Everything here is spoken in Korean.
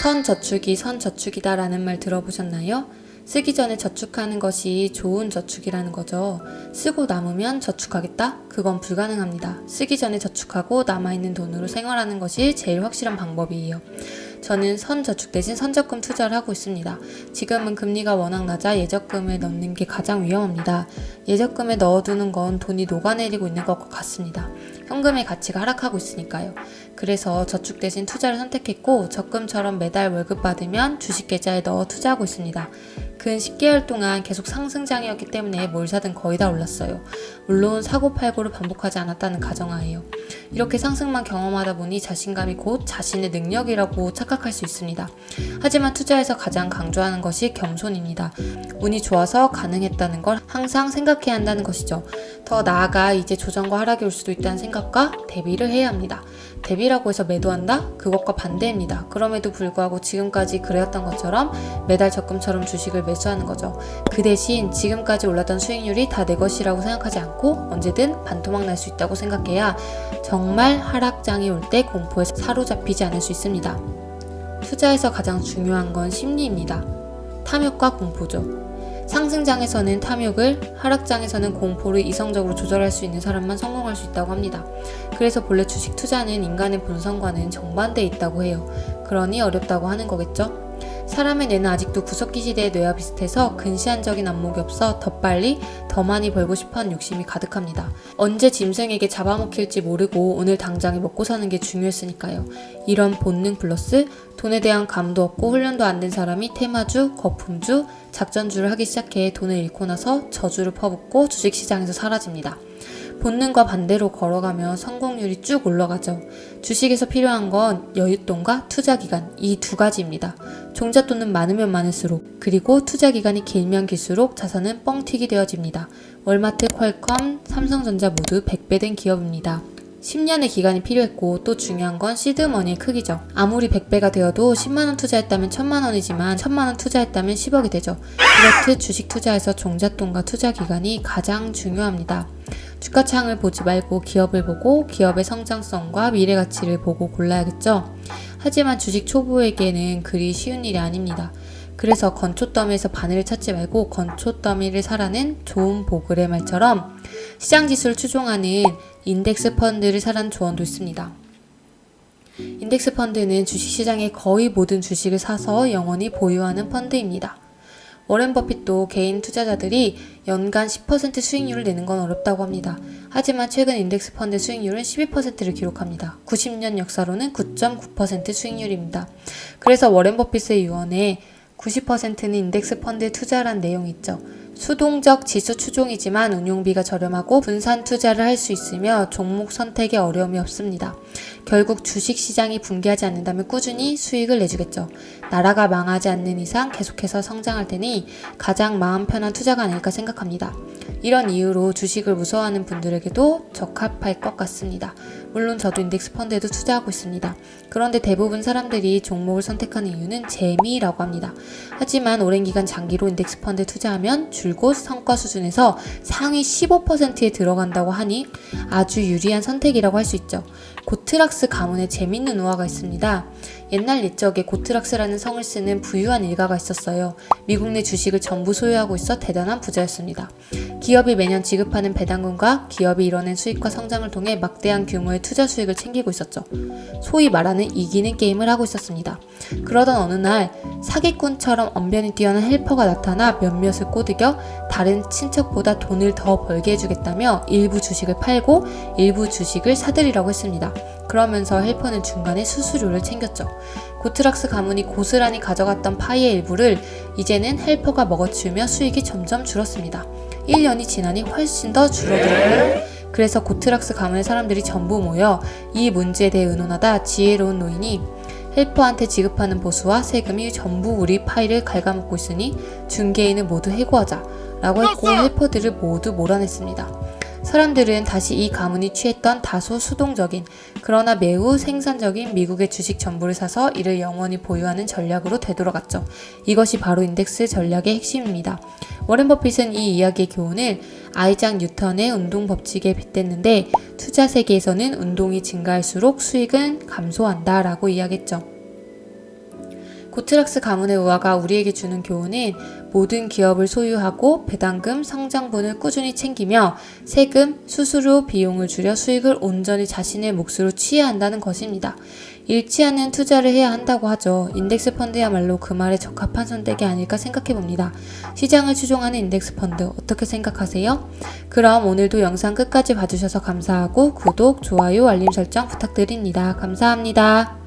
선저축이 선저축이다 라는 말 들어보셨나요? 쓰기 전에 저축하는 것이 좋은 저축이라는 거죠. 쓰고 남으면 저축하겠다? 그건 불가능합니다. 쓰기 전에 저축하고 남아있는 돈으로 생활하는 것이 제일 확실한 방법이에요. 저는 선저축 대신 선적금 투자를 하고 있습니다. 지금은 금리가 워낙 낮아 예적금에 넣는 게 가장 위험합니다. 예적금에 넣어두는 건 돈이 녹아내리고 있는 것과 같습니다. 현금의 가치가 하락하고 있으니까요. 그래서 저축 대신 투자를 선택했고 적금처럼 매달 월급 받으면 주식 계좌에 넣어 투자하고 있습니다. 근 10개월 동안 계속 상승장이었기 때문에 뭘 사든 거의 다 올랐어요. 물론 사고팔고를 반복하지 않았다는 가정하에요. 이렇게 상승만 경험하다 보니 자신감이 곧 자신의 능력이라고 착각할 수 있습니다. 하지만 투자에서 가장 강조하는 것이 겸손입니다. 운이 좋아서 가능했다는 걸 항상 생각해야 한다는 것이죠. 더 나아가 이제 조정과 하락이 올 수도 있다는 생각과 대비를 해야 합니다. 대비라고 해서 매도한다? 그것과 반대입니다. 그럼에도 불구하고 지금까지 그래왔던 것처럼 매달 적금처럼 주식을 매수하는 거죠. 그 대신 지금까지 올랐던 수익률이 다 내 것이라고 생각하지 않고 언제든 반토막 날 수 있다고 생각해야 정말 하락장이 올 때 공포에 사로잡히지 않을 수 있습니다. 투자에서 가장 중요한 건 심리입니다. 탐욕과 공포죠. 상승장에서는 탐욕을, 하락장에서는 공포를 이성적으로 조절할 수 있는 사람만 성공할 수 있다고 합니다. 그래서 본래 주식 투자는 인간의 본성과는 정반대에 있다고 해요. 그러니 어렵다고 하는 거겠죠? 사람의 뇌는 아직도 구석기 시대의 뇌와 비슷해서 근시안적인 안목이 없어 더 빨리, 더 많이 벌고 싶어하는 욕심이 가득합니다. 언제 짐승에게 잡아먹힐지 모르고 오늘 당장에 먹고 사는 게 중요했으니까요. 이런 본능 플러스 돈에 대한 감도 없고 훈련도 안 된 사람이 테마주, 거품주, 작전주를 하기 시작해 돈을 잃고 나서 저주를 퍼붓고 주식시장에서 사라집니다. 본능과 반대로 걸어가며 성공률이 쭉 올라가죠. 주식에서 필요한 건 여윳돈과 투자기간, 이 두 가지입니다. 종잣돈은 많으면 많을수록, 그리고 투자기간이 길면 길수록 자산은 뻥튀기 되어집니다. 월마트, 퀄컴, 삼성전자 모두 100배 된 기업입니다. 10년의 기간이 필요했고 또 중요한 건 시드머니의 크기죠. 아무리 100배가 되어도 10만원 투자했다면 1000만원이지만 1000만원 투자했다면 10억이 되죠. 그렇듯 주식 투자에서 종잣돈과 투자기간이 가장 중요합니다. 주가창을 보지 말고 기업을 보고 기업의 성장성과 미래 가치를 보고 골라야겠죠. 하지만 주식 초보에게는 그리 쉬운 일이 아닙니다. 그래서 건초더미에서 바늘을 찾지 말고 건초더미를 사라는 좋은 보글의 말처럼 시장 지수를 추종하는 인덱스 펀드를 사라는 조언도 있습니다. 인덱스 펀드는 주식시장의 거의 모든 주식을 사서 영원히 보유하는 펀드입니다. 워렌 버핏도 개인 투자자들이 연간 10% 수익률을 내는 건 어렵다고 합니다. 하지만 최근 인덱스 펀드 수익률은 12%를 기록합니다. 90년 역사로는 9.9% 수익률입니다. 그래서 워렌 버핏의 유언에 90%는 인덱스 펀드에 투자란 내용이 있죠. 수동적 지수 추종이지만 운용비가 저렴하고 분산 투자를 할 수 있으며 종목 선택에 어려움이 없습니다. 결국 주식시장이 붕괴하지 않는다면 꾸준히 수익을 내주겠죠. 나라가 망하지 않는 이상 계속해서 성장할 테니 가장 마음 편한 투자가 아닐까 생각합니다. 이런 이유로 주식을 무서워하는 분들에게도 적합할 것 같습니다. 물론 저도 인덱스 펀드에도 투자하고 있습니다. 그런데 대부분 사람들이 종목을 선택하는 이유는 재미라고 합니다. 하지만 오랜 기간 장기로 인덱스 펀드에 투자하면 줄곧 성과 수준에서 상위 15%에 들어간다고 하니 아주 유리한 선택이라고 할 수 있죠. 고트락스 가문에 재밌는 우화가 있습니다. 옛날 옛적에 고트락스라는 성을 쓰는 부유한 일가가 있었어요. 미국 내 주식을 전부 소유하고 있어 대단한 부자였습니다. 기업이 매년 지급하는 배당금과 기업이 이뤄낸 수익과 성장을 통해 막대한 규모의 투자 수익을 챙기고 있었죠. 소위 말하는 이기는 게임을 하고 있었습니다. 그러던 어느 날 사기꾼처럼 언변이 뛰어난 헬퍼가 나타나 몇몇을 꼬드겨 다른 친척보다 돈을 더 벌게 해주겠다며 일부 주식을 팔고 일부 주식을 사들이라고 했습니다. 그러면서 헬퍼는 중간에 수수료를 챙겼죠. 고트락스 가문이 고스란히 가져갔던 파이의 일부를 이제는 헬퍼가 먹어치우며 수익이 점점 줄었습니다. 1년이 지나니 훨씬 더 줄어들었고요. 그래서 고트락스 가문의 사람들이 전부 모여 이 문제에 대해 의논하다 지혜로운 노인이 헬퍼한테 지급하는 보수와 세금이 전부 우리 파이를 갉아먹고 있으니 중개인을 모두 해고하자 라고 했고 헬퍼들을 모두 몰아냈습니다. 사람들은 다시 이 가문이 취했던 다소 수동적인 그러나 매우 생산적인 미국의 주식 전부를 사서 이를 영원히 보유하는 전략으로 되돌아갔죠. 이것이 바로 인덱스 전략의 핵심입니다. 워렌 버핏은 이 이야기의 교훈을 아이작 뉴턴의 운동 법칙에 빗댔는데 투자 세계에서는 운동이 증가할수록 수익은 감소한다 라고 이야기했죠. 고트락스 가문의 우화가 우리에게 주는 교훈은 모든 기업을 소유하고 배당금, 성장분을 꾸준히 챙기며 세금, 수수료, 비용을 줄여 수익을 온전히 자신의 몫으로 취해야 한다는 것입니다. 잃지 않는 투자를 해야 한다고 하죠. 인덱스 펀드야말로 그 말에 적합한 선택이 아닐까 생각해 봅니다. 시장을 추종하는 인덱스 펀드 어떻게 생각하세요? 그럼 오늘도 영상 끝까지 봐주셔서 감사하고 구독, 좋아요, 알림 설정 부탁드립니다. 감사합니다.